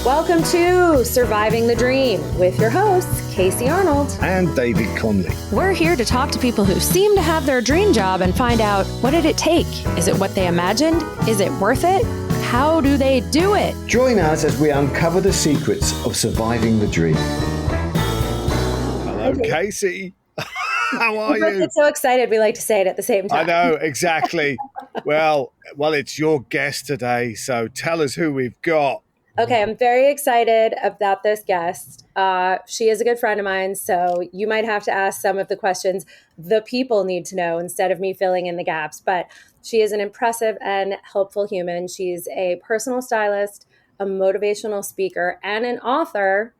Welcome to Surviving the Dream with your hosts, Casey Arnold and David Conley. We're here to talk to people who seem to have their dream job and find out, what did it take? Is it what they imagined? Is it worth it? How do they do it? Join us as we uncover the secrets of surviving the dream. Hello, Casey. How are you? Get so excited we like to say it at the same time. I know, exactly. Well, it's your guest today, so tell us who we've got. Okay, I'm very excited about this guest. She is a good friend of mine, so you might have to ask some of the questions the people need to know instead of me filling in the gaps. But she is an impressive and helpful human. She's a personal stylist, a motivational speaker, and an author.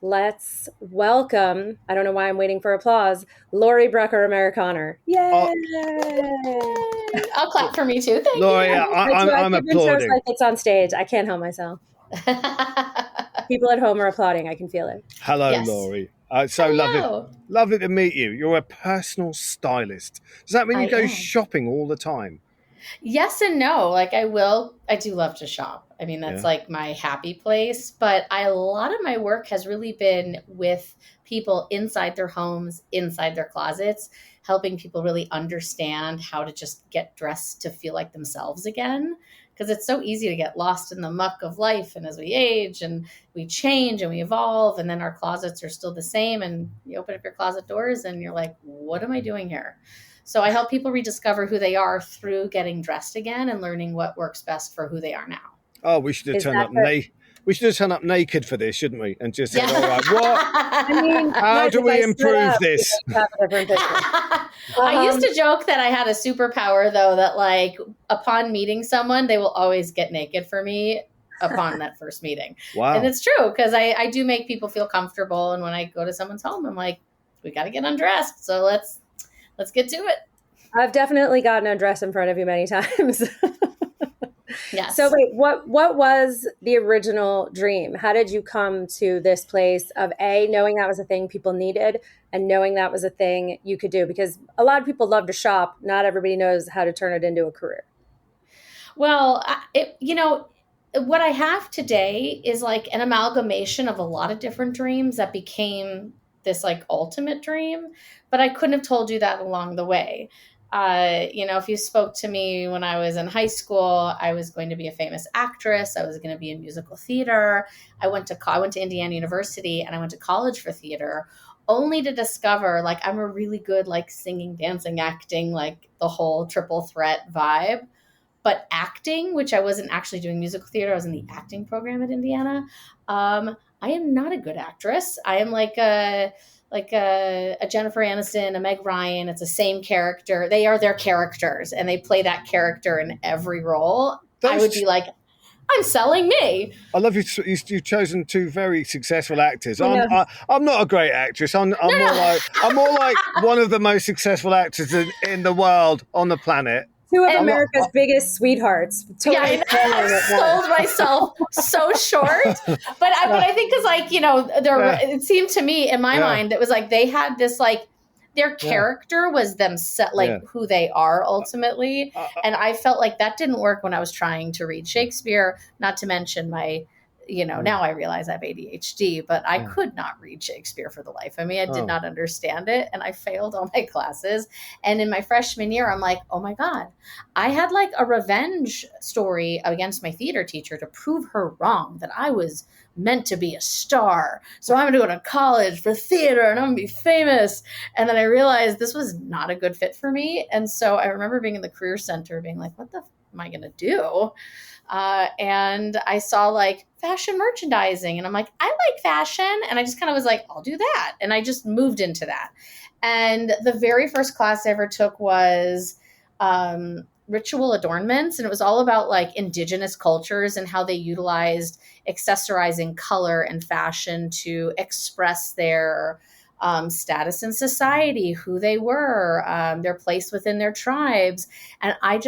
Let's welcome, I don't know why I'm waiting for applause, Laurie Brucker Amerikaner. Yay! I'll clap for me too. Thank Laurie, you. I'm applauding. Like it's on stage. I can't help myself. People at home are applauding. I can feel it. Hello, yes. Laurie. Lovely to meet you. You're a personal stylist. Does that mean you go shopping all the time? Yes and no. I do love to shop. I mean, that's like my happy place. But a lot of my work has really been with people inside their homes, inside their closets, helping people really understand how to just get dressed to feel like themselves again. Because it's so easy to get lost in the muck of life. And as we age and we change and we evolve, and then our closets are still the same. And you open up your closet doors and you're like, what am I doing here? So I help people rediscover who they are through getting dressed again and learning what works best for who they are now. Oh, we should have turned up naked. We should have turned up naked for this, shouldn't we? And just said, all right, what? I mean, how do we improve this? I used to joke that I had a superpower, though, that like upon meeting someone, they will always get naked for me upon that first meeting. Wow. And it's true because I do make people feel comfortable. And when I go to someone's home, I'm like, we got to get undressed. So let's get to it. I've definitely gotten undressed in front of you many times. Yes. So wait, what was the original dream? How did you come to this place of knowing that was a thing people needed and knowing that was a thing you could do? Because a lot of people love to shop. Not everybody knows how to turn it into a career. Well, what I have today is like an amalgamation of a lot of different dreams that became this like ultimate dream, but I couldn't have told you that along the way. If you spoke to me when I was in high school, I was going to be a famous actress. I was going to be in musical theater. I went to Indiana University and I went to college for theater, only to discover like I'm a really good like singing, dancing, acting, like the whole triple threat vibe. But acting, which I wasn't actually doing musical theater, I was in the acting program at Indiana. I am not a good actress. I am like a Jennifer Aniston, a Meg Ryan. It's the same character. They are their characters, and they play that character in every role. I would be like, I'm selling me. I love you. You've chosen two very successful actors. I'm not a great actress. I'm more like one of the most successful actors in the world on the planet. Two of America's biggest sweethearts. Totally sold myself so short. But I think because it seemed to me in my mind, it was like they had this like their character was who they are ultimately. And I felt like that didn't work when I was trying to read Shakespeare, not to mention my now I realize I have ADHD, but I could not read Shakespeare for the life of me. I did not understand it. And I failed all my classes. And in my freshman year, I'm like, oh my God, I had like a revenge story against my theater teacher to prove her wrong, that I was meant to be a star. So I'm going to go to college for theater and I'm going to be famous. And then I realized this was not a good fit for me. And so I remember being in the career center being like, what the am I going to do? And I saw like fashion merchandising and I'm like, I like fashion. And I just kind of was like, I'll do that. And I just moved into that. And the very first class I ever took was ritual adornments. And it was all about like indigenous cultures and how they utilized accessorizing color and fashion to express their status in society, who they were, their place within their tribes. And I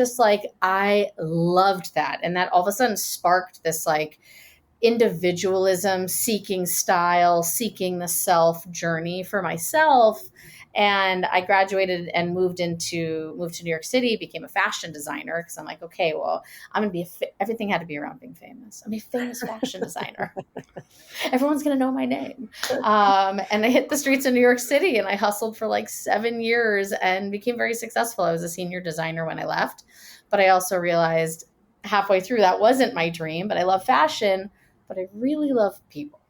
loved that. And that all of a sudden sparked this like individualism, seeking style, seeking the self journey for myself. And I graduated and moved to New York City, became a fashion designer, because I'm like, okay, well, I'm going to be, everything had to be around being famous. I'm a famous fashion designer. Everyone's going to know my name. And I hit the streets of New York City, and I hustled for like 7 years and became very successful. I was a senior designer when I left, but I also realized halfway through that wasn't my dream. But I love fashion, but I really love people,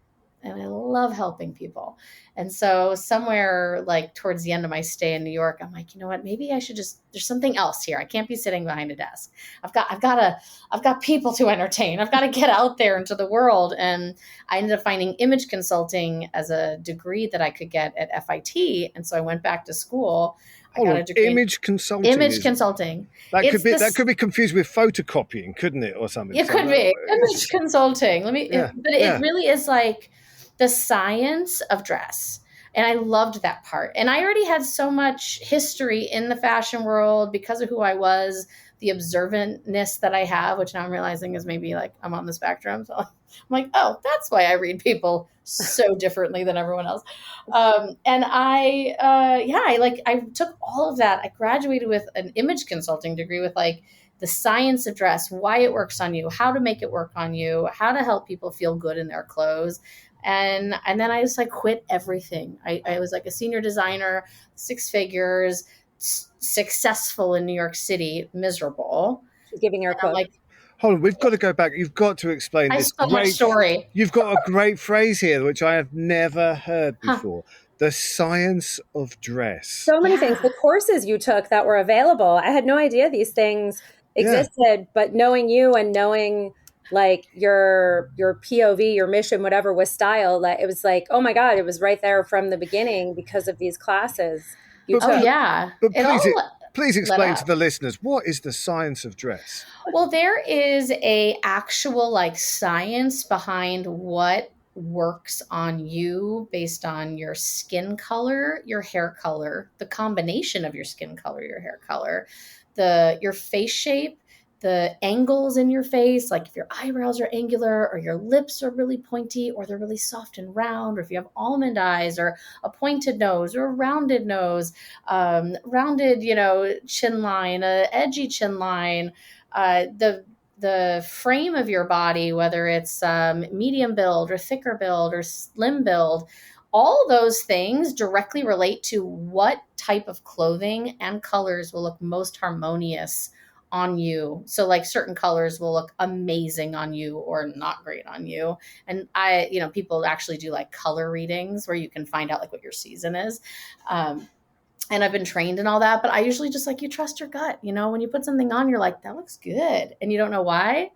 and I love helping people. And so somewhere like towards the end of my stay in New York, I'm like, you know what, maybe I should there's something else here. I can't be sitting behind a desk. I've got people to entertain. I've got to get out there into the world. And I ended up finding image consulting as a degree that I could get at FIT. And so I went back to school. I got a degree image consulting. Image consulting. That could be confused with photocopying, couldn't it, or something? It could be image consulting. It really is like the science of dress. And I loved that part. And I already had so much history in the fashion world because of who I was, the observantness that I have, which now I'm realizing is maybe like I'm on the spectrum. So I'm like, oh, that's why I read people so differently than everyone else. And I took all of that. I graduated with an image consulting degree with like the science of dress, why it works on you, how to make it work on you, how to help people feel good in their clothes. And then I just like quit everything. I was like a senior designer, 6 figures, successful in New York City, miserable. She's giving her a quote. Like, hold on, we've got to go back. You've got to explain this great story. You've got a great phrase here, which I have never heard before. The science of dress. So many things. The courses you took that were available. I had no idea these things existed, but knowing you and knowing like your POV, your mission, whatever was style, like it was like, oh my God, it was right there from the beginning because of these classes you took. But please explain to the listeners, what is the science of dress? Well, there is a actual like science behind what works on you based on your skin color, your hair color, the combination of your skin color, your hair color, your face shape, the angles in your face, like if your eyebrows are angular or your lips are really pointy or they're really soft and round, or if you have almond eyes or a pointed nose or a rounded nose, rounded, chin line, a edgy chin line, the frame of your body, whether it's medium build or thicker build or slim build, all those things directly relate to what type of clothing and colors will look most harmonious on you. So like certain colors will look amazing on you or not great on you. And people actually do like color readings where you can find out like what your season is. And I've been trained in all that, but I usually just like, you trust your gut. When you put something on, you're like, that looks good. And you don't know why.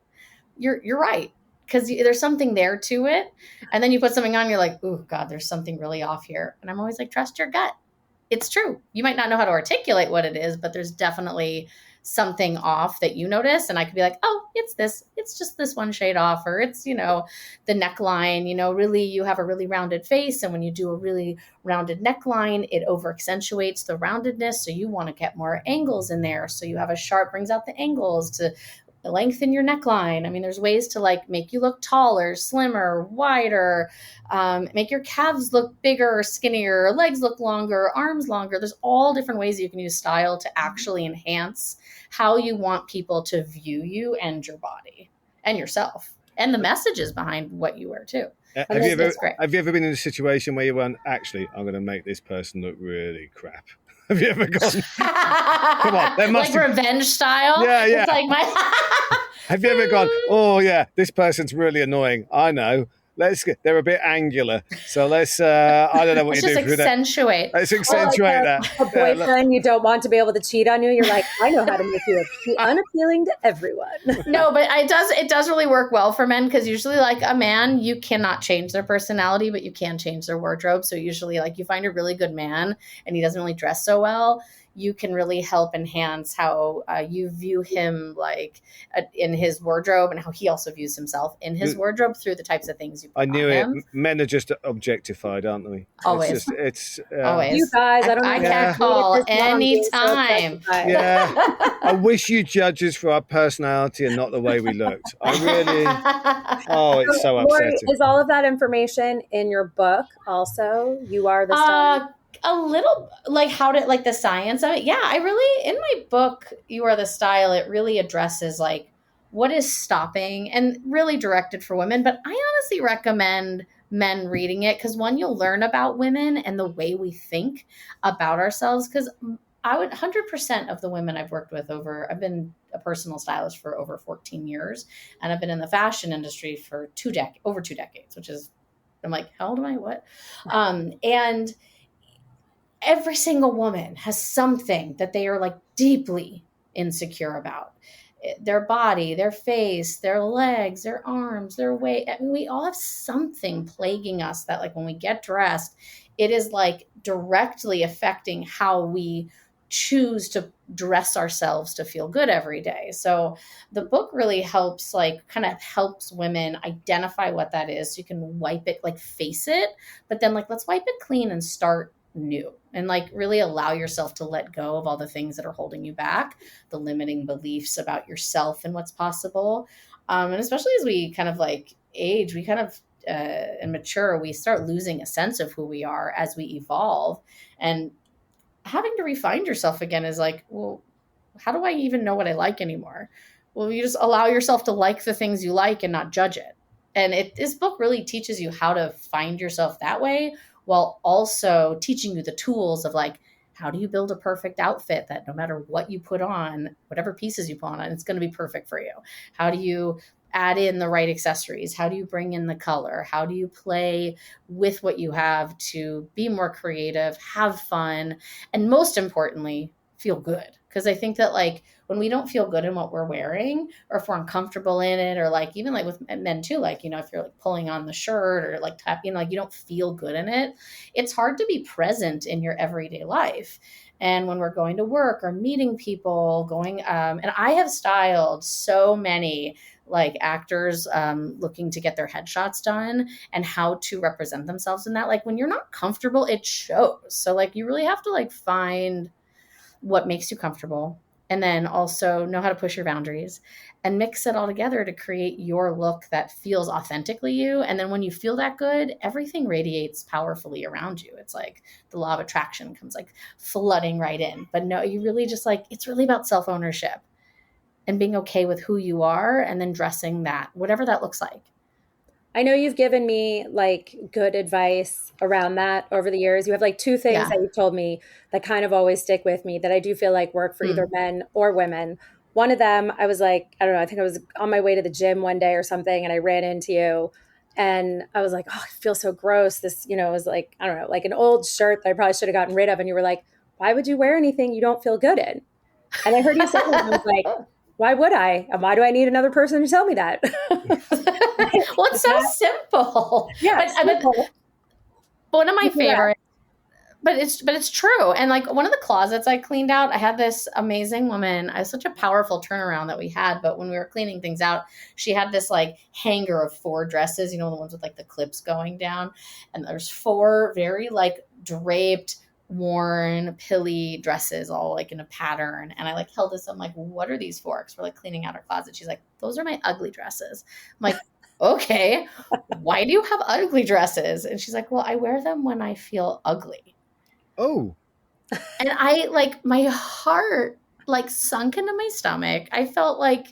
You're right. Because there's something there to it. And then you put something on, you're like, oh God, there's something really off here. And I'm always like, trust your gut. It's true. You might not know how to articulate what it is, but there's definitely something off that you notice. And I could be like, oh, it's this, it's just this one shade off, or it's, the neckline, really, you have a really rounded face. And when you do a really rounded neckline, it over accentuates the roundedness. So you want to get more angles in there. So you have a sharp, brings out the angles to lengthen your neckline. I mean, there's ways to like make you look taller, slimmer, wider, make your calves look bigger or skinnier, legs look longer, arms longer. There's all different ways you can use style to actually enhance how you want people to view you and your body and yourself and the messages behind what you wear too. Have you ever been in a situation where you went, actually, I'm going to make this person look really crap? Have you ever gone? Come on, there must like revenge style. Yeah. It's like my. Have you ever gone? Oh yeah, this person's really annoying. I know. They're a bit angular, so let's. I don't know what you do. Let's accentuate that. A boyfriend you don't want to be able to cheat on you. You're like, I know how to make you unappealing to everyone. No, but it does really work well for men, because usually, like a man, you cannot change their personality, but you can change their wardrobe. So usually, like you find a really good man and he doesn't really dress so well, you can really help enhance how you view him, like in his wardrobe, and how he also views himself in his wardrobe through the types of things you put on him. It. Men are just objectified, aren't they? Always. Always. You guys, I can't call anytime. Yeah. I wish you judged us for our personality and not the way we looked. I really. It's so upsetting. Is all of that information in your book also? You Are the Star? a little like how to like the science of it. Yeah, I really, in my book, You Are the Style, it really addresses like what is stopping, and really directed for women. But I honestly recommend men reading it, because one, you'll learn about women and the way we think about ourselves. Because I would 100% of the women I've worked with I've been a personal stylist for over 14 years, and I've been in the fashion industry for over 2 decades, which is, I'm like, how old am I? What? And every single woman has something that they are like deeply insecure about. Their body, their face, their legs, their arms, their weight. I mean, we all have something plaguing us that, like, when we get dressed, it is like directly affecting how we choose to dress ourselves to feel good every day. So the book really helps, like, kind of helps women identify what that is, so you can wipe it, like, face it, but then, like, let's wipe it clean and start new, and like really allow yourself to let go of all the things that are holding you back, the limiting beliefs about yourself and what's possible. And especially as we kind of like age, we kind of and mature, we start losing a sense of who we are as we evolve, and having to refine yourself again is like, well, how do I even know what I like anymore? Well, you just allow yourself to like the things you like and not judge it. And this book really teaches you how to find yourself that way, while also teaching you the tools of like, how do you build a perfect outfit that no matter what you put on, whatever pieces you put on, it's going to be perfect for you? How do you add in the right accessories? How do you bring in the color? How do you play with what you have to be more creative, have fun, and most importantly, feel good? Because I think that, like, when we don't feel good in what we're wearing, or if we're uncomfortable in it, or like even like with men too, like, you know, if you're like pulling on the shirt or like tapping, like you don't feel good in it, it's hard to be present in your everyday life. And when we're going to work or meeting people, and I have styled so many like actors looking to get their headshots done and how to represent themselves in that. Like, when you're not comfortable, it shows. So like, you really have to like find what makes you comfortable, and then also know how to push your boundaries and mix it all together to create your look that feels authentically you. And then when you feel that good, everything radiates powerfully around you. It's like the law of attraction comes like flooding right in. But no, you really just like, it's really about self-ownership and being okay with who you are, and then dressing that, whatever that looks like. I know you've given me like good advice around that over the years. You have like two things that you've told me that kind of always stick with me that I do feel like work for either men or women. One of them, I was like, I don't know, I think I was on my way to the gym one day or something, and I ran into you, and I was like, oh, I feel so gross. This, you know, it was like, I don't know, like an old shirt that I probably should have gotten rid of. And you were like, why would you wear anything you don't feel good in? And I heard you say that, and I was like, why would I? And why do I need another person to tell me that? Well, it's so simple. Yeah, but one of my favorites, but it's true. And like, one of the closets I cleaned out, I had this amazing woman. I was such a powerful turnaround that we had. But when we were cleaning things out, she had this like hanger of 4 dresses, you know, the ones with like the clips going down. And there's 4 very like draped, worn, pilly dresses, all like in a pattern. And I like held this, I'm like, what are these for? Because we're like cleaning out our closet. She's like, those are my ugly dresses. I'm like, okay, why do you have ugly dresses? And she's like, well, I wear them when I feel ugly. Oh. And I like, my heart like sunk into my stomach. I felt like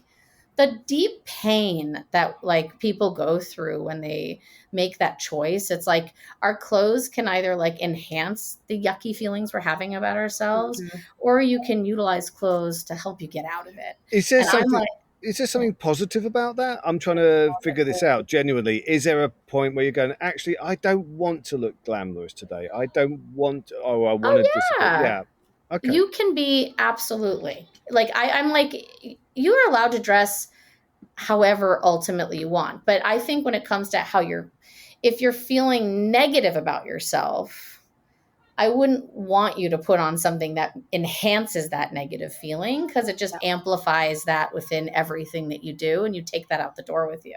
the deep pain that like people go through when they make that choice. It's like, our clothes can either like enhance the yucky feelings we're having about ourselves, or you can utilize clothes to help you get out of it. Is there something positive about that? I'm trying to figure this out genuinely. Is there a point where you're going, actually, I don't want to look glamorous today. I don't want, I want to disappear. Yeah. Okay. You can be absolutely like, I'm like, you are allowed to dress however ultimately you want. But I think when it comes to if you're feeling negative about yourself, I wouldn't want you to put on something that enhances that negative feeling, because it just amplifies that within everything that you do, and you take that out the door with you.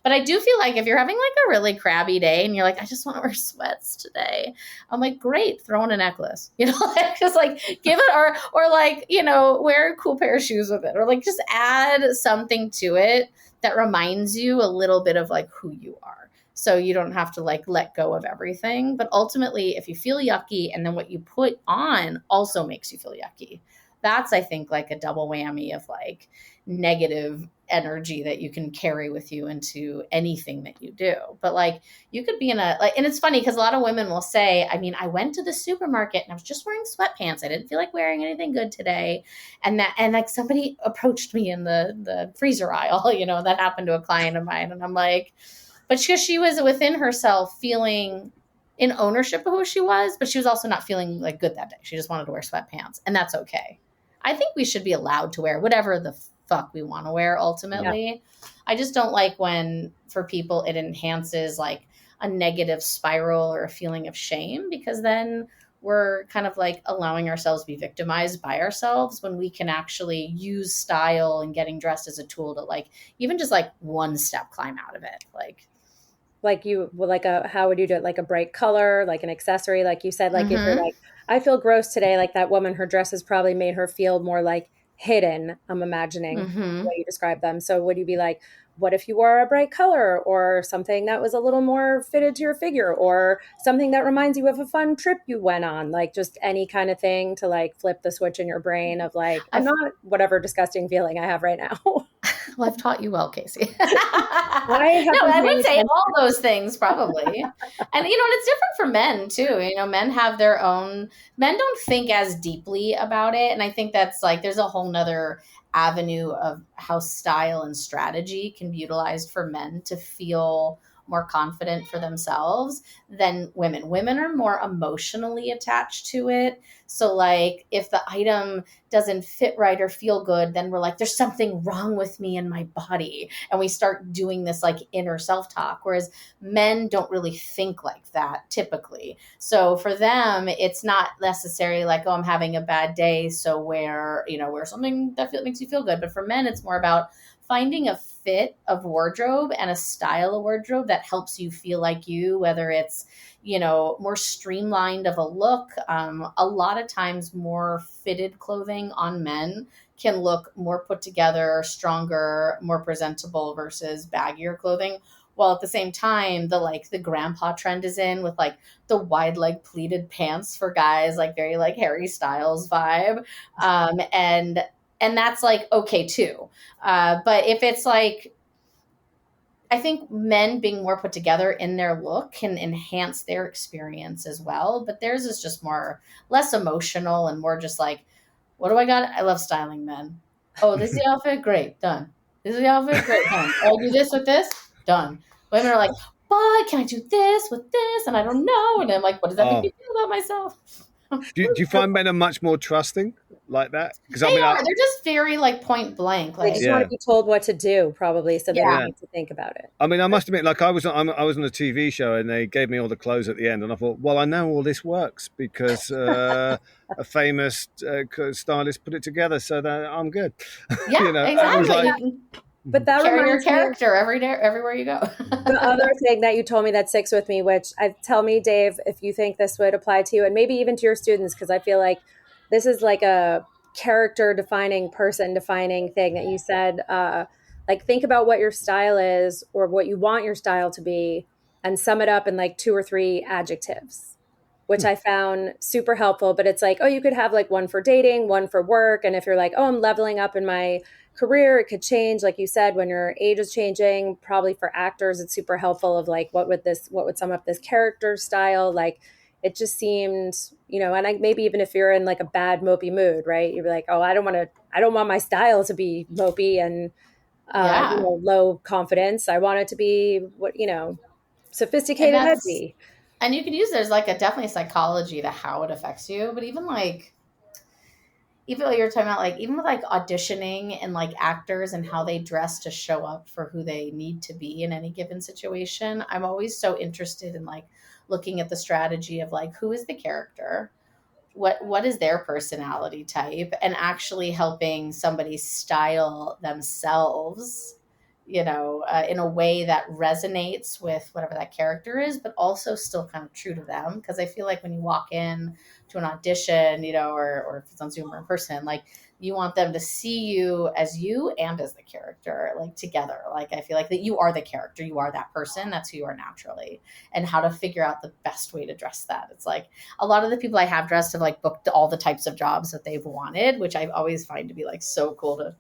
But I do feel like if you're having like a really crabby day and you're like, I just want to wear sweats today, I'm like, great, throw on a necklace, you know, like, just like give it, or like, you know, wear a cool pair of shoes with it, or like just add something to it that reminds you a little bit of like who you are. So you don't have to like let go of everything. But ultimately, if you feel yucky and then what you put on also makes you feel yucky, that's, I think, like a double whammy of like negative energy that you can carry with you into anything that you do. But like you could be in a like, and it's funny because a lot of women will say, I mean, I went to the supermarket and I was just wearing sweatpants. I didn't feel like wearing anything good today. And like somebody approached me in the freezer aisle, you know, that happened to a client of mine. And I'm like, but because she was within herself feeling in ownership of who she was, but she was also not feeling like good that day. She just wanted to wear sweatpants, and that's okay. I think we should be allowed to wear whatever the fuck we want to wear ultimately. Yeah. I just don't like when for people it enhances like a negative spiral or a feeling of shame, because then we're kind of like allowing ourselves to be victimized by ourselves when we can actually use style and getting dressed as a tool to like even just like one step climb out of it. Like you like how would you do it? Like a bright color, like an accessory, like you said, like if you're like, I feel gross today, like that woman, her dresses probably made her feel more like hidden. I'm imagining the way you describe them. So would you be like, what if you wore a bright color or something that was a little more fitted to your figure, or something that reminds you of a fun trip you went on, like just any kind of thing to like flip the switch in your brain of like, I'm not whatever disgusting feeling I have right now. Well, I've taught you well, Casey. I would say all those things probably. And, you know, and it's different for men too. You know, men have their own, men don't think as deeply about it. And I think that's like, there's a whole nother avenue of how style and strategy can be utilized for men to feel more confident for themselves than women. Women are more emotionally attached to it. So like if the item doesn't fit right or feel good, then we're like, there's something wrong with me and my body. And we start doing this like inner self-talk, whereas men don't really think like that typically. So for them, it's not necessarily like, oh, I'm having a bad day, so wear something that makes you feel good. But for men, it's more about finding a fit of wardrobe and a style of wardrobe that helps you feel like you, whether it's, you know, more streamlined of a look. A lot of times more fitted clothing on men can look more put together, stronger, more presentable versus baggier clothing. While at the same time, the grandpa trend is in with like the wide leg pleated pants for guys, like very like Harry Styles vibe. And that's like, okay too. But if it's like, I think men being more put together in their look can enhance their experience as well. But theirs is just less emotional and more just like, what do I got? I love styling men. Oh, this is the outfit? Great. Done. This is the outfit? Great. Done. Oh, I do this with this? Done. Women are like, but can I do this with this? And I don't know. And I'm like, what does that make me feel about myself? Do you find men are much more trusting like that? Because They're just very like point blank. Like, they just want to be told what to do, probably, so they don't need to think about it. I mean, I must admit, like I was on a TV show and they gave me all the clothes at the end, and I thought, well, I know all this works because a famous stylist put it together, so that I'm good. Yeah, you know, exactly. But that carry your character every day, everywhere you go. The other thing that you told me that sticks with me, which tell me, Dave, if you think this would apply to you and maybe even to your students, because I feel like this is like a character defining, person defining thing that you said, like think about what your style is or what you want your style to be and sum it up in like 2 or 3 adjectives, which I found super helpful. But it's like, oh, you could have like one for dating, one for work. And if you're like, oh, I'm leveling up in my career, it could change. Like you said, when your age is changing, probably for actors, it's super helpful of like, what would sum up this character style? Like, it just seemed, you know, and maybe even if you're in like a bad mopey mood, right? You'd be like, oh, I don't want my style to be mopey and low confidence. I want it to be sophisticated, heavy. And you can use, there's like definitely psychology to how it affects you, but even what you're talking about, like even with like auditioning and like actors and how they dress to show up for who they need to be in any given situation, I'm always so interested in like looking at the strategy of like, who is the character? What is their personality type, and actually helping somebody style themselves, in a way that resonates with whatever that character is, but also still kind of true to them. Because I feel like when you walk in to an audition, or if it's on Zoom or in person, like you want them to see you and as the character, like together. Like, I feel like that you are the character, you are that person, that's who you are naturally, and how to figure out the best way to dress that. It's like a lot of the people I have dressed have like booked all the types of jobs that they've wanted, which I always find to be like so cool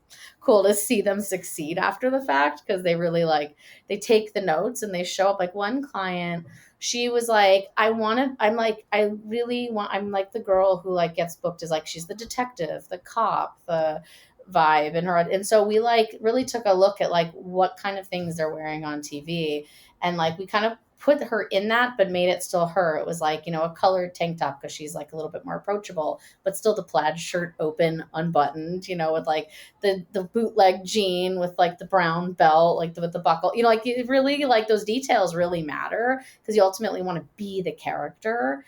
to see them succeed after the fact, because they really like, they take the notes and they show up. Like one client, she was like, I'm like the girl who like gets booked as like, she's the detective, the cop, the vibe in her. And so we like really took a look at like what kind of things they're wearing on TV. And like, we kind of put her in that, but made it still her. It was like, a colored tank top, because she's like a little bit more approachable, but still the plaid shirt open, unbuttoned, with like the bootleg jean with like the brown belt, like with the buckle, like it really, like those details really matter, because you ultimately want to be the character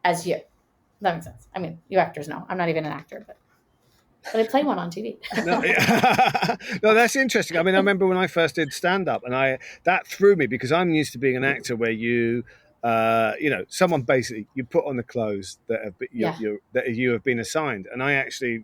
as you. That makes sense. I mean, you actors know. I'm not even an actor, but I play one on TV. No, that's interesting. I mean, I remember when I first did stand-up, and that threw me, because I'm used to being an actor where someone basically, you put on the clothes that you have been assigned. And I actually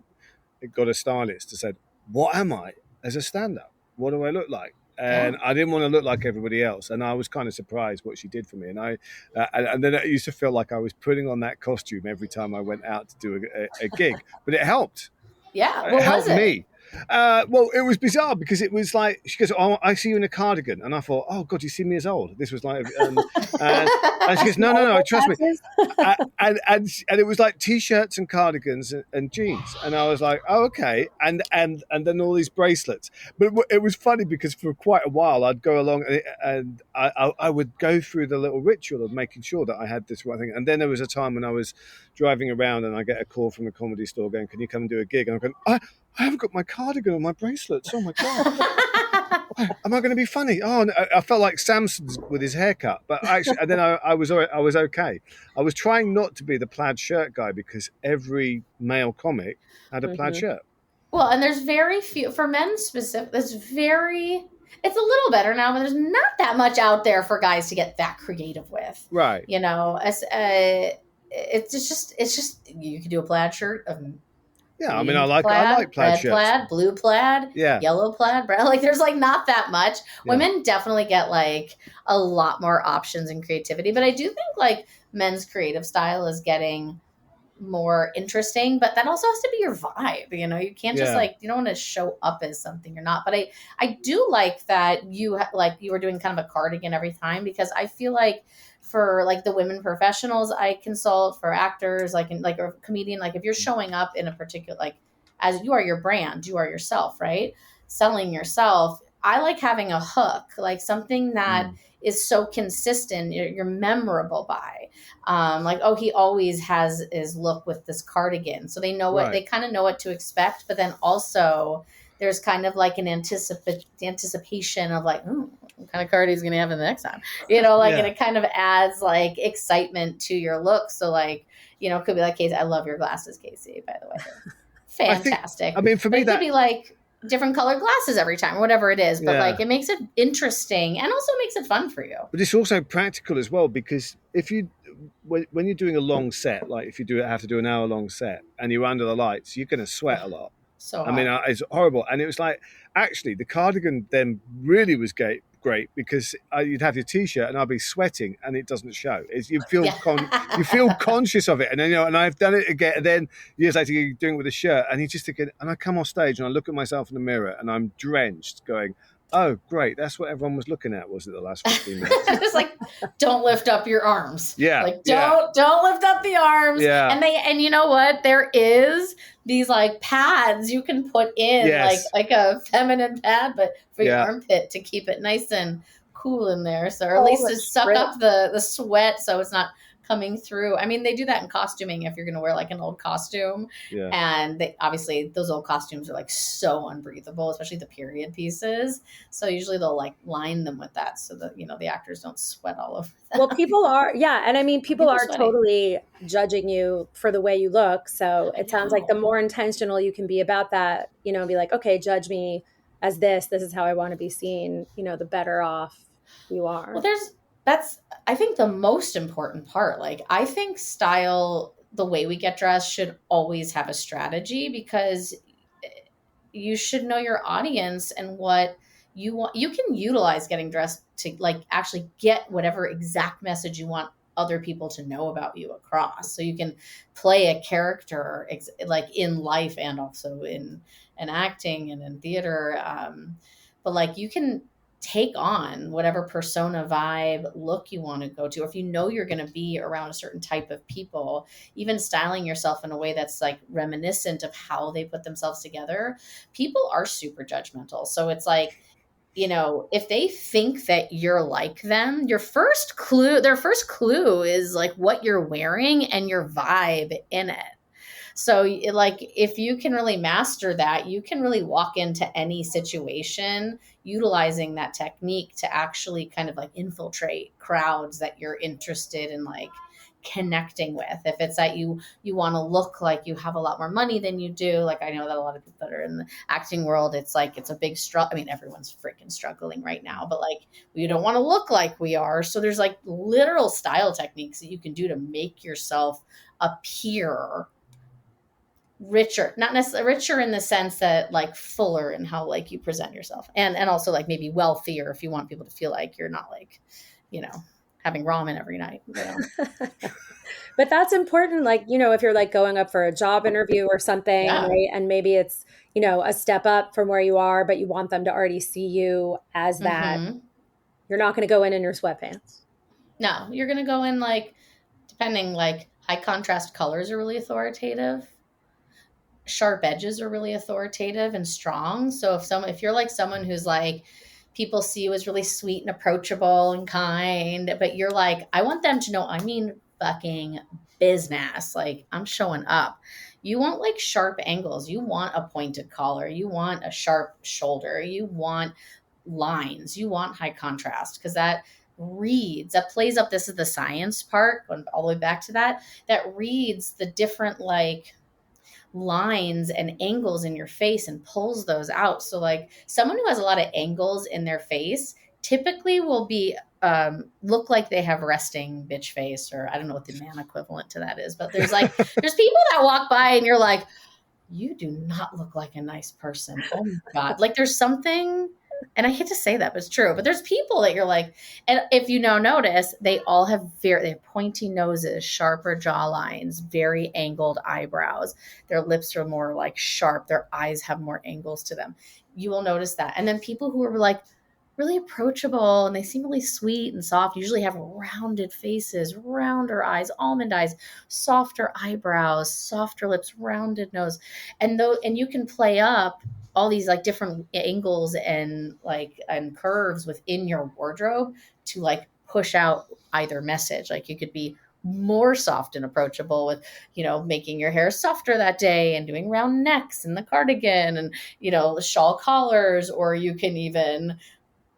got a stylist who said, what am I as a stand-up? What do I look like? And I didn't want to look like everybody else. And I was kind of surprised what she did for me. And and then it used to feel like I was putting on that costume every time I went out to do a gig. But it helped. Yeah, what was it? Me. Well, it was bizarre, because it was like, she goes, oh, I see you in a cardigan. And I thought, oh, God, you see me as old. This was like, and she goes, no, trust me. And it was like T-shirts and cardigans and jeans. And I was like, oh, okay. And then all these bracelets. But it was funny, because for quite a while, I'd go along and I would go through the little ritual of making sure that I had this right thing. And then there was a time when I was driving around and I get a call from the comedy store going, can you come and do a gig? And I'm going, I haven't got my cardigan or my bracelets. Oh my God. Am I going to be funny? Oh, no. I felt like Samson with his haircut. But actually, and then I was okay. I was trying not to be the plaid shirt guy, because every male comic had a plaid shirt. Well, and there's very few for men specific. It's a little better now, but there's not that much out there for guys to get that creative with. Right. It's just you can do a plaid shirt of. Yeah, I mean, I like plaid shirts. Plaid, blue plaid, yellow plaid, brown. Like, there's like not that much. Yeah. Women definitely get like a lot more options and creativity, but I do think like men's creative style is getting more interesting. But that also has to be your vibe. You can't just you don't want to show up as something you're not. But I do like that you were doing kind of a cardigan every time, because I feel like, for like the women professionals I consult, for actors, like or a comedian, like if you're showing up in a particular, like as you are your brand, you are yourself, right? Selling yourself. I like having a hook, like something that is so consistent, you're memorable by. Like, oh, he always has his look with this cardigan. So they know they kind of know what to expect, but then also there's kind of like an anticipation of like, what kind of card he's going to have in the next time, and it kind of adds like excitement to your look. So like, it could be like, Casey, I love your glasses, Casey, by the way. Fantastic. I mean, for me, it could be like different colored glasses every time or whatever it is, but like it makes it interesting and also makes it fun for you. But it's also practical as well, because when you're doing a long set, like if you have to do an hour long set and you're under the lights, you're going to sweat a lot. So I mean, it's horrible. And it was like, actually, the cardigan then really was great, because you'd have your T-shirt and I'd be sweating and it doesn't show. You feel you feel conscious of it. And then, and I've done it again. And then years later, you're doing it with a shirt, and you just thinking, and I come off stage and I look at myself in the mirror and I'm drenched, going, oh, great. That's what everyone was looking at, was it, the last 15 minutes? It's like, don't lift up your arms. Yeah. Like, don't lift up the arms. Yeah. And you know what? There is these like pads you can put in, like a feminine pad, but for your armpit to keep it nice and cool in there. So, or at least to suck up the sweat so it's not coming through. I mean, they do that in costuming if you're going to wear like an old costume. Yeah. And obviously those old costumes are like so unbreathable, especially the period pieces. So usually they'll like line them with that so that, the actors don't sweat all over them. Well, people are, and I mean, people are totally judging you for the way you look. So it sounds like the more intentional you can be about that, be like, okay, judge me as this is how I want to be seen, the better off you are. Well, that's, I think, the most important part. Like, I think style, the way we get dressed, should always have a strategy, because you should know your audience and what you want. You can utilize getting dressed to like actually get whatever exact message you want other people to know about you across. So you can play a character like in life and also in acting and in theater. But like you can take on whatever persona, vibe, look you want to go to. Or if you know you're going to be around a certain type of people, even styling yourself in a way that's like reminiscent of how they put themselves together. People are super judgmental. So it's like, you know, if they think that you're like them, their first clue is like what you're wearing and your vibe in it. So like, if you can really master that, you can really walk into any situation utilizing that technique to actually kind of like infiltrate crowds that you're interested in, like connecting with. If it's that you want to look like you have a lot more money than you do, like I know that a lot of people that are in the acting world, it's like it's a big struggle. I mean, everyone's freaking struggling right now, but like we don't want to look like we are. So there's like literal style techniques that you can do to make yourself appear richer, not necessarily richer in the sense that like fuller in how like you present yourself, and also like maybe wealthier if you want people to feel like you're not like, you know, having ramen every night, you know. But that's important. Like, you know, if you're like going up for a job interview or something, right? And maybe it's, you know, a step up from where you are, but you want them to already see you as that. You're not going to go in your sweatpants. No, you're going to go in like, depending, like high contrast colors are really authoritative. Sharp edges are really authoritative and strong. So if you're like someone who's like, people see you as really sweet and approachable and kind, but you're like, I want them to know, I mean, fucking business. Like I'm showing up. You want like sharp angles. You want a pointed collar. You want a sharp shoulder. You want lines. You want high contrast, because that plays up. This is the science part, going all the way back to that reads the different like lines and angles in your face and pulls those out. So like someone who has a lot of angles in their face typically will be look like they have resting bitch face, or I don't know what the man equivalent to that is, but there's like there's people that walk by and you're like, you do not look like a nice person. Oh my God. Like there's something, and I hate to say that, but it's true. But there's people that you're like, and if you notice, they all have they have pointy noses, sharper jawlines, very angled eyebrows. Their lips are more like sharp. Their eyes have more angles to them. You will notice that. And then people who are like really approachable and they seem really sweet and soft usually have rounded faces, rounder eyes, almond eyes, softer eyebrows, softer lips, rounded nose. And you can play up all these like different angles and curves within your wardrobe to like push out either message. Like you could be more soft and approachable with, you know, making your hair softer that day and doing round necks and the cardigan and, you know, shawl collars. Or you can even,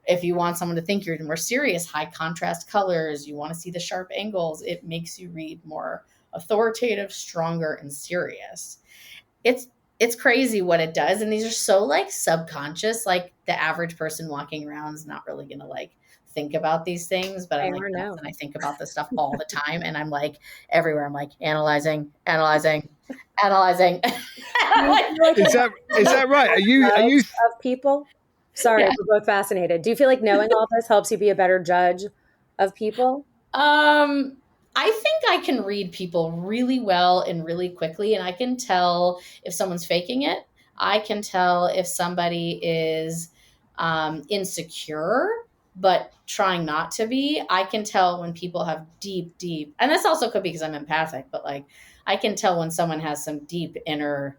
if you want someone to think you're more serious, high contrast colors, you want to see the sharp angles, it makes you read more authoritative, stronger, and serious. It's crazy what it does. And these are so like subconscious, like the average person walking around is not really going to like think about these things, but I'm like, and I think about this stuff all the time. And I'm like everywhere. I'm like analyzing. Is that right? Are you of people? Sorry, we're both fascinated. Do you feel like knowing all this helps you be a better judge of people? I think I can read people really well and really quickly, and I can tell if someone's faking it. I can tell if somebody is insecure but trying not to be. I can tell when people have deep, and this also could be because I'm empathic, but like I can tell when someone has some deep inner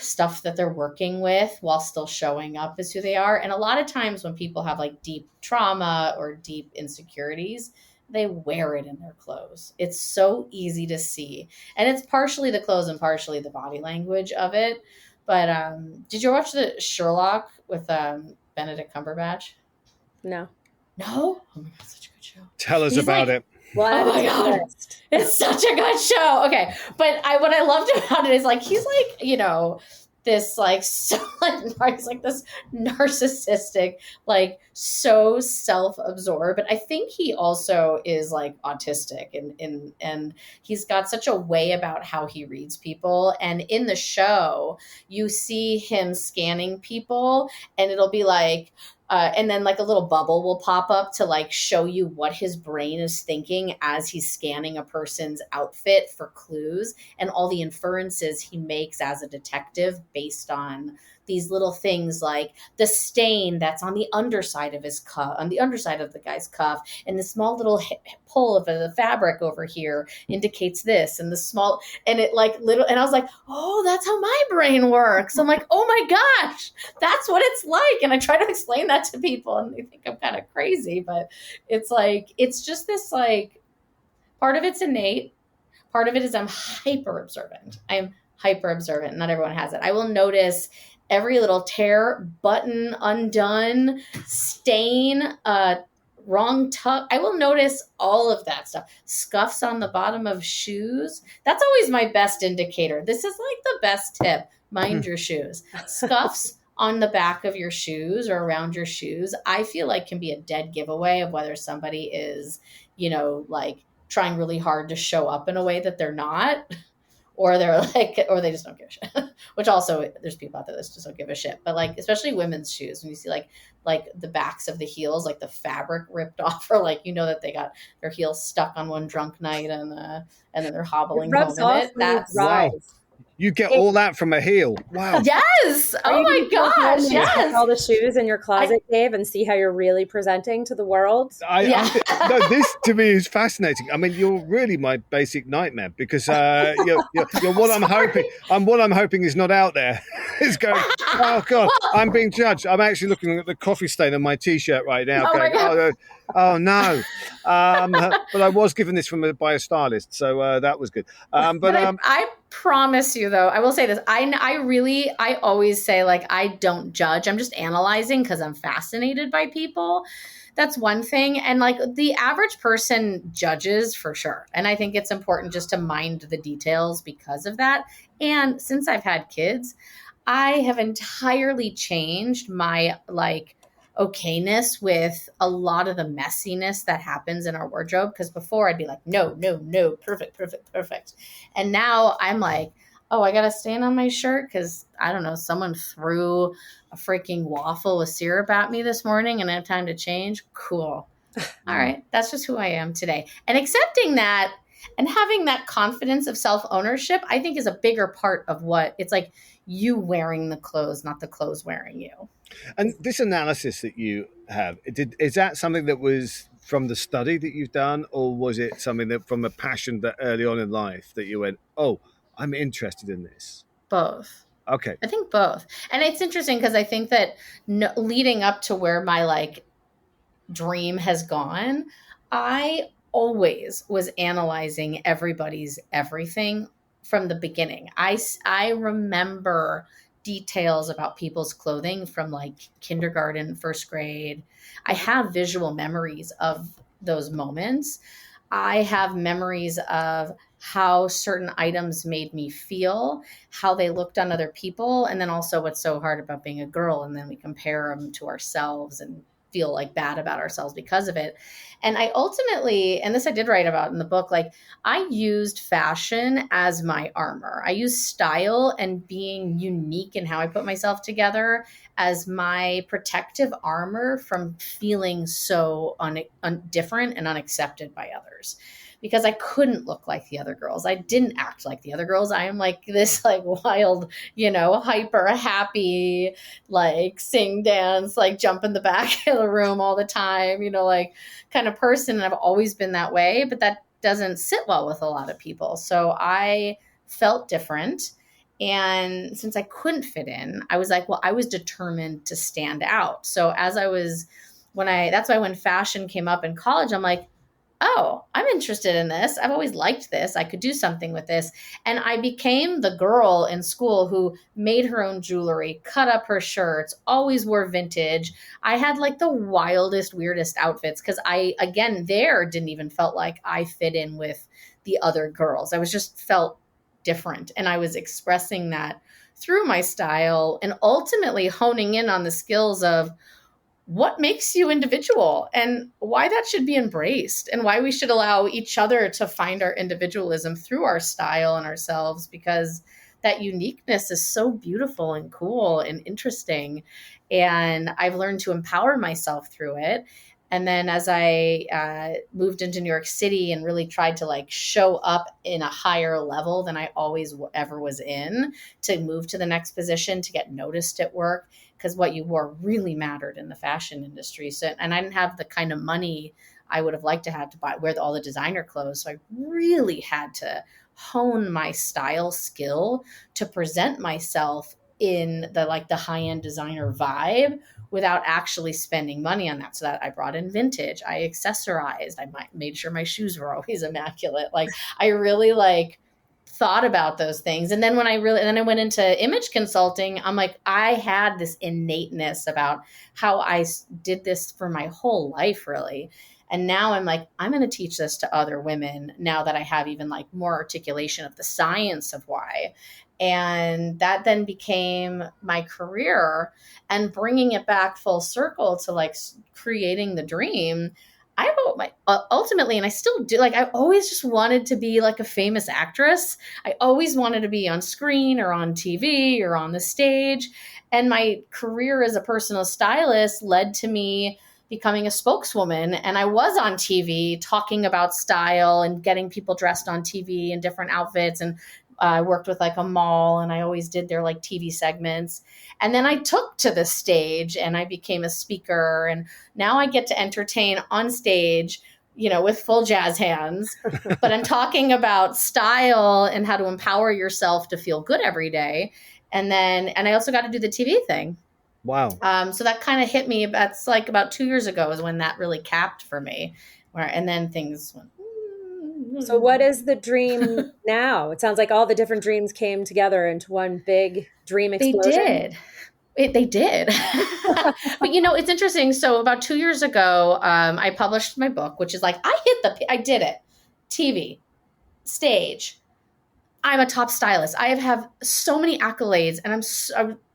stuff that they're working with while still showing up as who they are. And a lot of times when people have like deep trauma or deep insecurities, they wear it in their clothes. It's so easy to see. And it's partially the clothes and partially the body language of it. But did you watch the Sherlock with Benedict Cumberbatch? No. No? Oh my God, such a good show. Tell us about it. Well, oh my God. It's such a good show. Okay. But what I loved about it is like, he's like, you know, this like so he's like this narcissistic, like so self-absorbed. But I think he also is like autistic, and he's got such a way about how he reads people. And in the show, you see him scanning people, and it'll be like, and then like a little bubble will pop up to like show you what his brain is thinking as he's scanning a person's outfit for clues, and all the inferences he makes as a detective based on these little things like the stain that's on the underside of his cuff, on the underside of the guy's cuff, and the small little pull of the fabric over here indicates this, and the small, and it like little, and I was like, oh, that's how my brain works. I'm like, oh my gosh, that's what it's like. And I try to explain that to people, and they think I'm kind of crazy, but it's like, it's just this like, part of it's innate. Part of it is I'm hyper observant. I'm hyper observant. Not everyone has it. I will notice every little tear, button undone, stain, wrong tuck. I will notice all of that stuff. Scuffs on the bottom of shoes. That's always my best indicator. This is like the best tip. Mind your shoes. Scuffs on the back of your shoes or around your shoes, I feel like can be a dead giveaway of whether somebody is, you know, like trying really hard to show up in a way that they're not. Or they're like, or they just don't give a shit, which also there's people out there that just don't give a shit. But like, especially women's shoes, when you see like the backs of the heels, like the fabric ripped off, or like, you know, that they got their heels stuck on one drunk night and then they're hobbling home in it. That's wow. You get all that from a heel. Wow. Yes. Oh my gosh. Yes. All the shoes in your closet, Dave, and see how you're really presenting to the world. No, this to me is fascinating. I mean, you're really my basic nightmare because you're what I'm hoping. What I'm hoping is not out there. It's going, oh God, I'm being judged. I'm actually looking at the coffee stain on my T-shirt right now. Oh no. But I was given this by a stylist, so that was good. I promise you, though, I will say this. I always say, like, I don't judge. I'm just analyzing because I'm fascinated by people. That's one thing. And like the average person judges for sure. And I think it's important just to mind the details because of that. And since I've had kids, I have entirely changed my like okayness with a lot of the messiness that happens in our wardrobe. Because before I'd be like, no, perfect. And now I'm like, oh, I got a stain on my shirt because, I don't know, someone threw a freaking waffle with syrup at me this morning and I have time to change. Cool. All right. That's just who I am today. And accepting that and having that confidence of self-ownership, I think is a bigger part of what it's like, you wearing the clothes, not the clothes wearing you. And this analysis that you have, is that something that was from the study that you've done, or was it something that from a passion that early on in life that you went, oh, I'm interested in this? Both. Okay. I think both. And it's interesting because I think that leading up to where my like dream has gone, I always was analyzing everybody's everything from the beginning. I remember details about people's clothing from like kindergarten, first grade. I have visual memories of those moments. I have memories of how certain items made me feel, how they looked on other people, and then also what's so hard about being a girl, and then we compare them to ourselves and feel like bad about ourselves because of it. And I ultimately, and this I did write about in the book, like I used fashion as my armor. I used style and being unique in how I put myself together as my protective armor from feeling so different and unaccepted by others. Because I couldn't look like the other girls. I didn't act like the other girls. I am like this like wild, you know, hyper happy, like sing, dance, like jump in the back of the room all the time, you know, like kind of person. And I've always been that way, but that doesn't sit well with a lot of people. So I felt different. And since I couldn't fit in, I was like, well, I was determined to stand out. So that's why when fashion came up in college, I'm like, oh, I'm interested in this. I've always liked this. I could do something with this. And I became the girl in school who made her own jewelry, cut up her shirts, always wore vintage. I had like the wildest, weirdest outfits because I, again, didn't even felt like I fit in with the other girls. I was just felt different. And I was expressing that through my style and ultimately honing in on the skills of what makes you individual and why that should be embraced and why we should allow each other to find our individualism through our style and ourselves, because that uniqueness is so beautiful and cool and interesting. And I've learned to empower myself through it. And then as I moved into New York City and really tried to like show up in a higher level than I always ever was in, to move to the next position, to get noticed at work, because what you wore really mattered in the fashion industry. So, and I didn't have the kind of money I would have liked to have to wear all the designer clothes. So I really had to hone my style skill to present myself in the high-end designer vibe without actually spending money on that. So that I brought in vintage, I accessorized, I made sure my shoes were always immaculate. Like I really thought about those things. And then and then I went into image consulting, I'm like, I had this innateness about how I did this for my whole life, really. And now I'm like, I'm going to teach this to other women now that I have even more articulation of the science of why. And that then became my career, and bringing it back full circle to creating the dream. I wrote ultimately, and I still do, I always just wanted to be like a famous actress. I always wanted to be on screen or on TV or on the stage. And my career as a personal stylist led to me becoming a spokeswoman. And I was on TV talking about style and getting people dressed on TV in different outfits. And I worked with a mall, and I always did their TV segments. And then I took to the stage and I became a speaker. And now I get to entertain on stage, with full jazz hands. But I'm talking about style and how to empower yourself to feel good every day. And I also got to do the TV thing. Wow. So that kind of hit me. That's about 2 years ago is when that really capped for me. And then things went. So what is the dream now? It sounds like all the different dreams came together into one big dream explosion. They did. But it's interesting. So about 2 years ago, I published my book, which is I did it. TV, stage. I'm a top stylist. I have so many accolades, and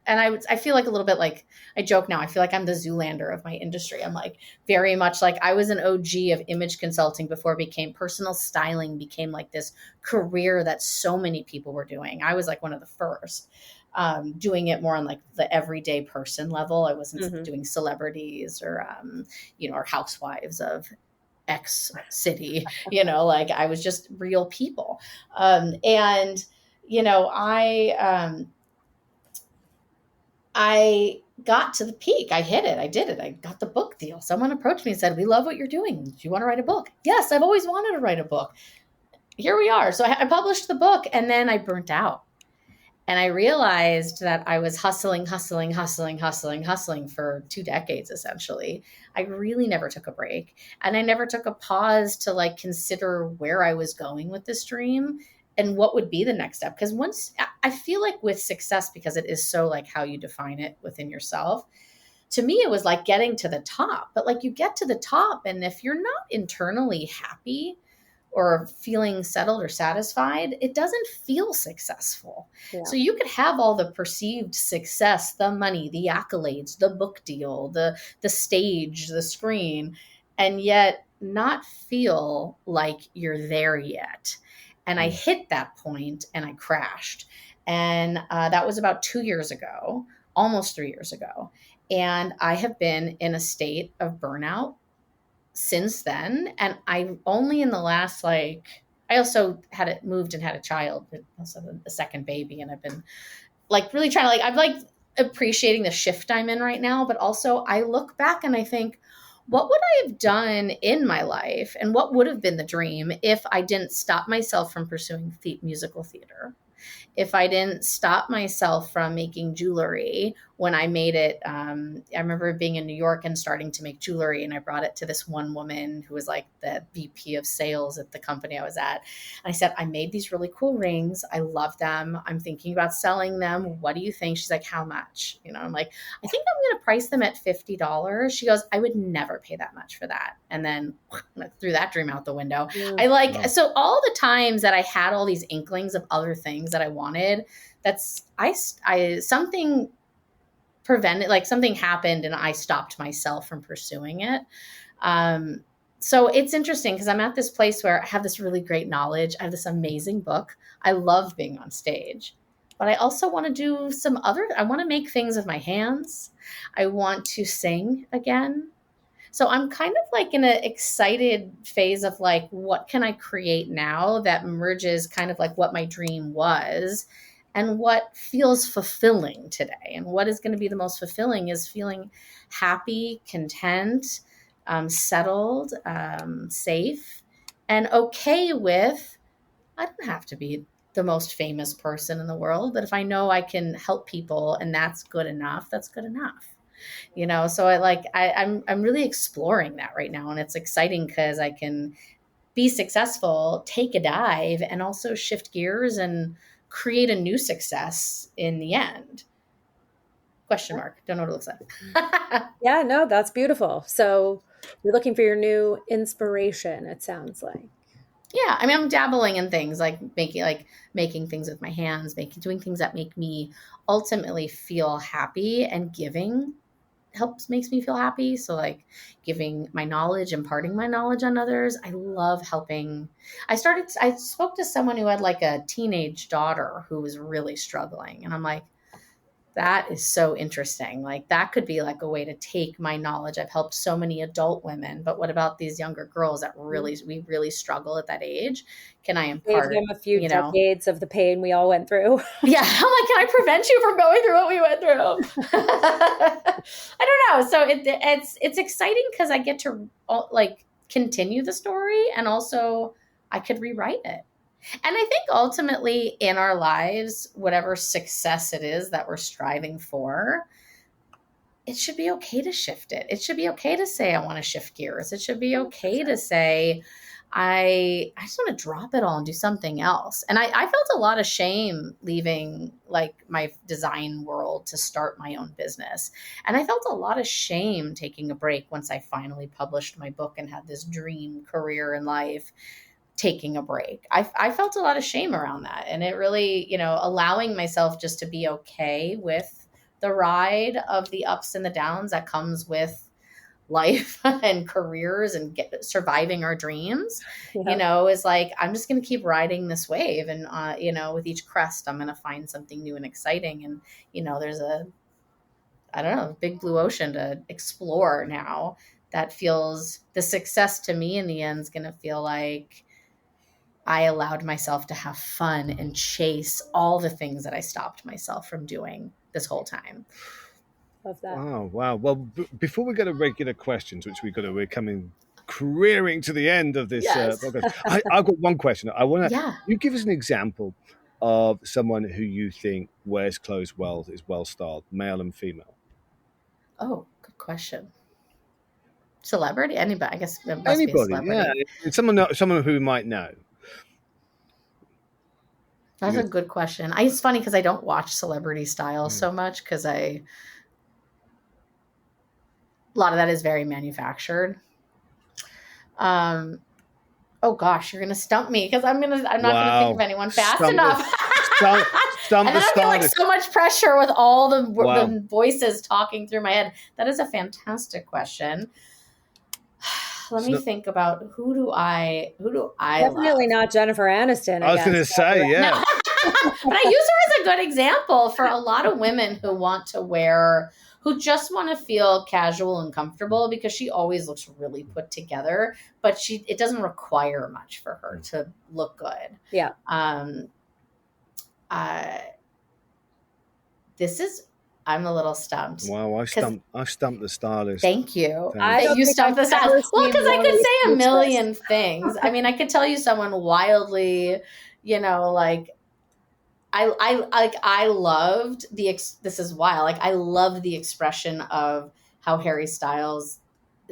I feel a little bit I joke now. I feel I'm the Zoolander of my industry. I'm very much I was an OG of image consulting before it became personal styling, became this career that so many people were doing. I was one of the first doing it more on the everyday person level. I wasn't doing celebrities or, or housewives of X city, I was just real people. I got to the peak. I hit it. I did it. I got the book deal. Someone approached me and said, "We love what you're doing. Do you want to write a book?" Yes, I've always wanted to write a book. Here we are. So I published the book, and then I burnt out. And I realized that I was hustling for 2 decades, essentially. I really never took a break. And I never took a pause to consider where I was going with this dream and what would be the next step. Because I feel with success, because it is so how you define it within yourself, to me, it was getting to the top. But you get to the top, and if you're not internally happy or feeling settled or satisfied, it doesn't feel successful. Yeah. So you could have all the perceived success, the money, the accolades, the book deal, the stage, the screen, and yet not feel like you're there yet. And I hit that point and I crashed. And that was about 2 years ago, almost 3 years ago. And I have been in a state of burnout since then. And I only in the last, I also moved and had a child, also a second baby. And I've been really trying to I'm appreciating the shift I'm in right now. But also I look back and I think, what would I have done in my life, and what would have been the dream if I didn't stop myself from pursuing musical theater? If I didn't stop myself from making jewelry when I made it, I remember being in New York and starting to make jewelry, and I brought it to this one woman who was like the VP of sales at the company I was at. And I said, I made these really cool rings. I love them. I'm thinking about selling them. What do you think? She's like, how much? You know, I'm like, I think I'm going to price them at $50. She goes, I would never pay that much for that. And then threw that dream out the window. So all the times that I had all these inklings of other things that I wanted, something prevented, like something happened and I stopped myself from pursuing it. So it's interesting because I'm at this place where I have this really great knowledge. I have this amazing book. I love being on stage, but I also want to do I want to make things with my hands. I want to sing again. So I'm kind of like in an excited phase of like, what can I create now that merges kind of like what my dream was and what feels fulfilling today. And what is going to be the most fulfilling is feeling happy, content, settled, safe, and okay with, I don't have to be the most famous person in the world, but if I know I can help people and that's good enough, that's good enough. You know, so I'm really exploring that right now. And it's exciting because I can be successful, take a dive, and also shift gears and create a new success in the end. Question mark. Don't know what it looks like. Yeah, no, that's beautiful. So you're looking for your new inspiration, it sounds like. Yeah. I mean, I'm dabbling in things like making things with my hands, doing things that make me ultimately feel happy, and giving makes me feel happy. So like giving my knowledge, imparting my knowledge on others. I love helping. I spoke to someone who had like a teenage daughter who was really struggling. And I'm like, that is so interesting. Like that could be like a way to take my knowledge. I've helped so many adult women, but what about these younger girls that we really struggle at that age? Can I impart them a few decades of the pain we all went through? Yeah. I'm like, can I prevent you from going through what we went through? I don't know. So it's exciting because I get to like continue the story, and also I could rewrite it. And I think ultimately in our lives, whatever success it is that we're striving for, it should be okay to shift it. It should be okay to say, I want to shift gears. It should be okay to say, I just want to drop it all and do something else. And I felt a lot of shame leaving like my design world to start my own business. And I felt a lot of shame taking a break once I finally published my book and had this dream career in life. Taking a break. I felt a lot of shame around that. And it really, allowing myself just to be okay with the ride of the ups and the downs that comes with life and careers and surviving our dreams, is like, I'm just going to keep riding this wave. And, with each crest, I'm going to find something new and exciting. And, there's a big blue ocean to explore now that feels, the success to me in the end is going to feel like I allowed myself to have fun and chase all the things that I stopped myself from doing this whole time. Love that. Oh, wow. Well, before we go to regular questions, which we're coming careering to the end of this podcast, I've got one question. I want to, you give us an example of someone who you think wears clothes well, is well styled, male and female. Oh, good question. Celebrity? Anybody? I guess it must anybody, be a celebrity. Yeah. Someone who might know. That's a good question. It's funny because I don't watch Celebrity Style so much because a lot of that is very manufactured. Oh gosh, you're gonna stump me because I'm not gonna think of anyone fast enough. Stump and then I feel like so much pressure with all the voices talking through my head. That is a fantastic question. Let me think about who do I definitely love? Not Jennifer Aniston. I was going to say, yeah. No. But I use her as a good example for a lot of women who just want to feel casual and comfortable, because she always looks really put together, but it doesn't require much for her to look good. Yeah. I'm a little stumped. Wow, I stumped the stylist. Thank you. You stumped the stylist. Well, because I could say a million things. I mean, I could tell you someone wildly, like I loved this is wild. Like, I love the expression of how Harry Styles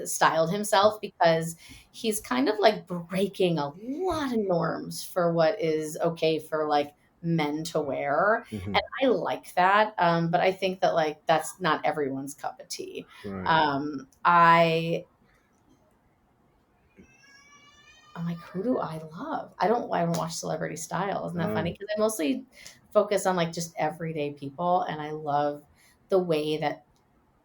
styled himself, because he's kind of like breaking a lot of norms for what is okay for like men to wear. Mm-hmm. And I like that. But I think that like, that's not everyone's cup of tea. Right. I'm like, who do I love? I don't watch Celebrity Style. Isn't that funny? Because I mostly focus on like just everyday people. And I love the way that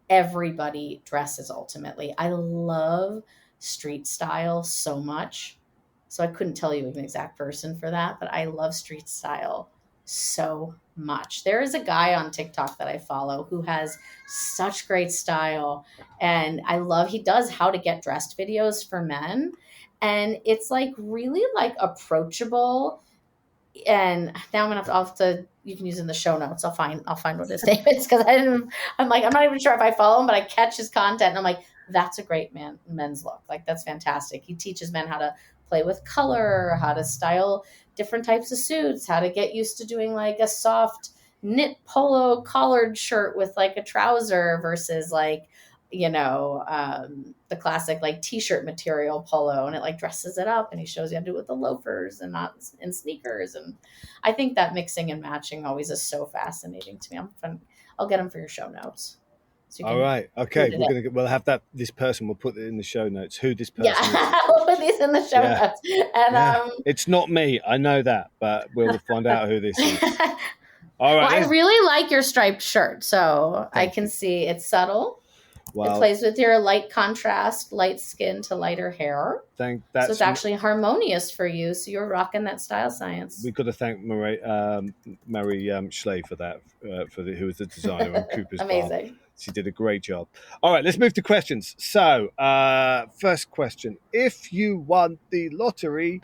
everybody dresses ultimately. I love street style so much. So I couldn't tell you an exact person for that, but I love street style so much. There is a guy on TikTok that I follow who has such great style. And I love, he does how to get dressed videos for men. And it's like really like approachable. And now I'll have to, you can use in the show notes. I'll find what his name is, because I'm not even sure if I follow him, but I catch his content and I'm like, that's a great men's look. Like, that's fantastic. He teaches men how to play with color, how to style different types of suits, how to get used to doing like a soft knit polo collared shirt with like a trouser versus like, the classic like t-shirt material polo, and it like dresses it up, and he shows you how to do it with the loafers and not in sneakers. And I think that mixing and matching always is so fascinating to me. I'll get them for your show notes. So all right. Okay. We'll have that. This person, we'll put it in the show notes. Who this person is. We'll put these in the show notes. And it's not me. I know that, but we'll find out who this is. All right. Well, I really like your striped shirt. So I can see it's subtle. Well, it plays with your light contrast, light skin to lighter hair. So it's actually harmonious for you. So you're rocking that style science. We've got to thank Mary Schley for that, who was the designer on Cooper's Amazing. Bar. She did a great job. All right, let's move to questions. So, first question. If you won the lottery,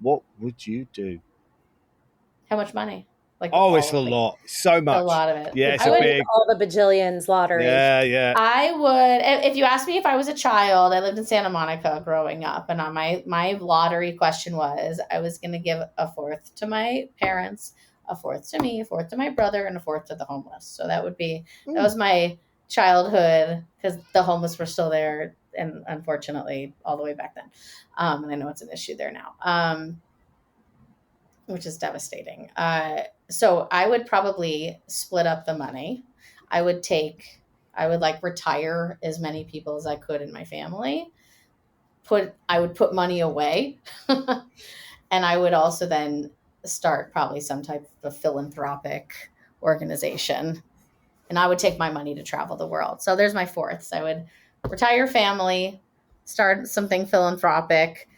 what would you do? How much money? Like, it's a lot. So much. A lot of it. Yeah, it's I would big. all the bajillions lottery. Yeah. I would, if you asked me if I was a child, I lived in Santa Monica growing up, and on my lottery question was, I was going to give a fourth to my parents, a fourth to me, a fourth to my brother, and a fourth to the homeless. So that was my childhood, because the homeless were still there, and unfortunately all the way back then. And I know it's an issue there now. Which is devastating. So I would probably split up the money. I would like retire as many people as I could in my family. I would put money away. And I would also then start probably some type of philanthropic organization. And I would take my money to travel the world. So there's my fourths. I would retire family, start something philanthropic,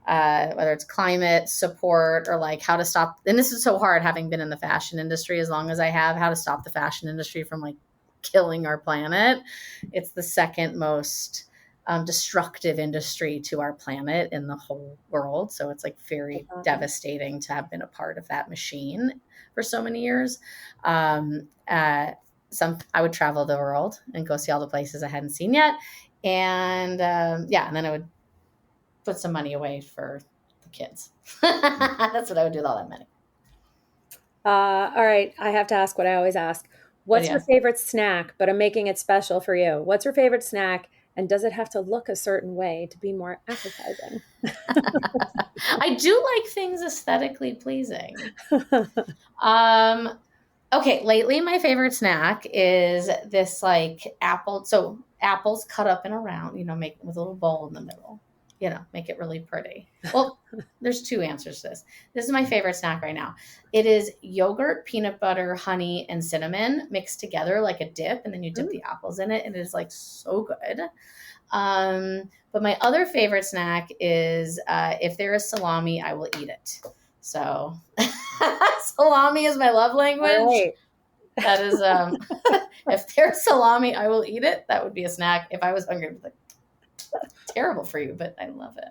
whether it's climate support or like how to stop. And this is so hard, having been in the fashion industry as long as I have, how to stop the fashion industry from like killing our planet. It's the second most destructive industry to our planet in the whole world. So it's like very devastating to have been a part of that machine for so many years. I would travel the world and go see all the places I hadn't seen yet. And and then I would put some money away for the kids. That's what I would do with all that money. All right. I have to ask what I always ask. What's your favorite snack, but I'm making it special for you? What's your favorite snack, and does it have to look a certain way to be more appetizing? I do like things aesthetically pleasing. Okay, lately my favorite snack is this like apple. So apples cut up in a round, make with a little bowl in the middle. Make it really pretty. Well, there's two answers to this. This is my favorite snack right now. It is yogurt, peanut butter, honey, and cinnamon mixed together like a dip, and then you dip the apples in it, and it is like so good. But my other favorite snack is if there is salami, I will eat it. So salami is my love language. Right. That is, if there's salami, I will eat it. That would be a snack. If I was hungry, I'd be like, terrible for you, but I love it.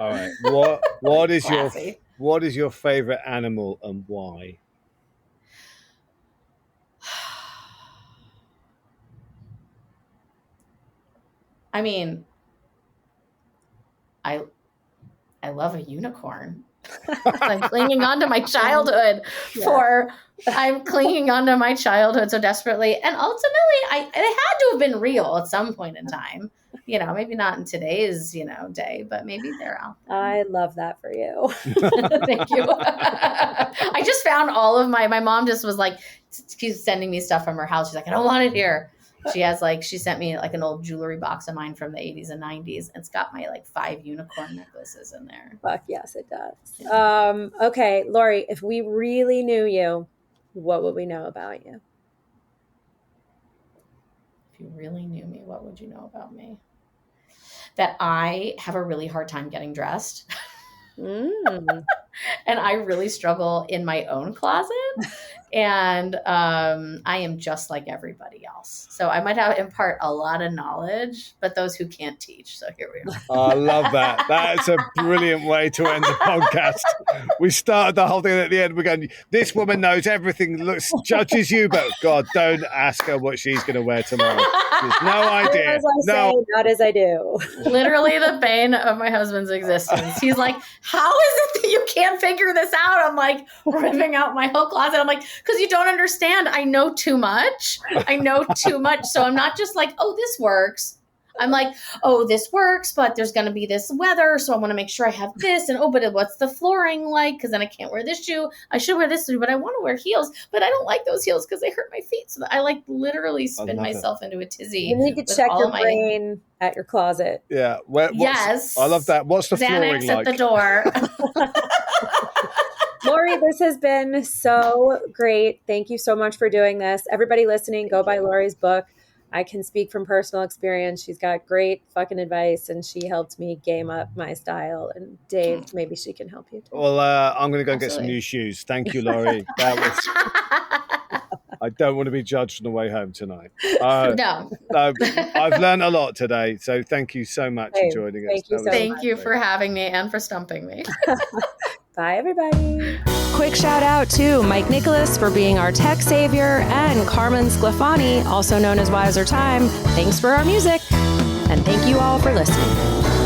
All right. What is your favorite animal and why? I mean, I love a unicorn. I'm clinging on to my childhood I'm clinging onto my childhood so desperately. And ultimately, it had to have been real at some point in time. Maybe not in today's, day, but maybe they're out there. I love that for you. Thank you. I just found all of my mom just was like, keeps sending me stuff from her house. She's like, I don't want it here. She sent me like an old jewelry box of mine from the 80s and 90s. It's got my like 5 unicorn necklaces in there. Fuck yes, it does. Okay, Laurie, if we really knew you, what would we know about you? If you really knew me, what would you know about me? That I have a really hard time getting dressed. And I really struggle in my own closet. And I am just like everybody else. So I might impart a lot of knowledge, but those who can't teach. So here we are. Oh, I love that. That's a brilliant way to end the podcast. We started the whole thing at the end. We're going, this woman knows everything, judges you, but God, don't ask her what she's going to wear tomorrow. There's no idea. As I say, not as I do. Literally the bane of my husband's existence. He's like, how is it that you can't figure this out? I'm like ripping out my whole closet. I'm like, because you don't understand. I know too much. So I'm not just like, oh, this works. I'm like, oh, this works, but there's going to be this weather. So I want to make sure I have this. And, but what's the flooring like? Because then I can't wear this shoe. I should wear this shoe, but I want to wear heels. But I don't like those heels because they hurt my feet. So I like literally spin myself into a tizzy. You need to check your brain at your closet. Yeah. Yes. I love that. What's the flooring like? Xanax at the door. Laurie, this has been so great. Thank you so much for doing this. Everybody listening, go buy Laurie's book. I can speak from personal experience. She's got great fucking advice, and she helped me game up my style. And Dave, maybe she can help you too. Well, I'm going to go and get some new shoes. Thank you, Laurie. I don't want to be judged on the way home tonight. No. I've learned a lot today. So thank you so much for joining us. Thank you for having me and for stumping me. Bye, everybody. Quick shout out to Mike Nicholas for being our tech savior, and Carmen Sclafani, also known as Wiser Time. Thanks for our music. And thank you all for listening.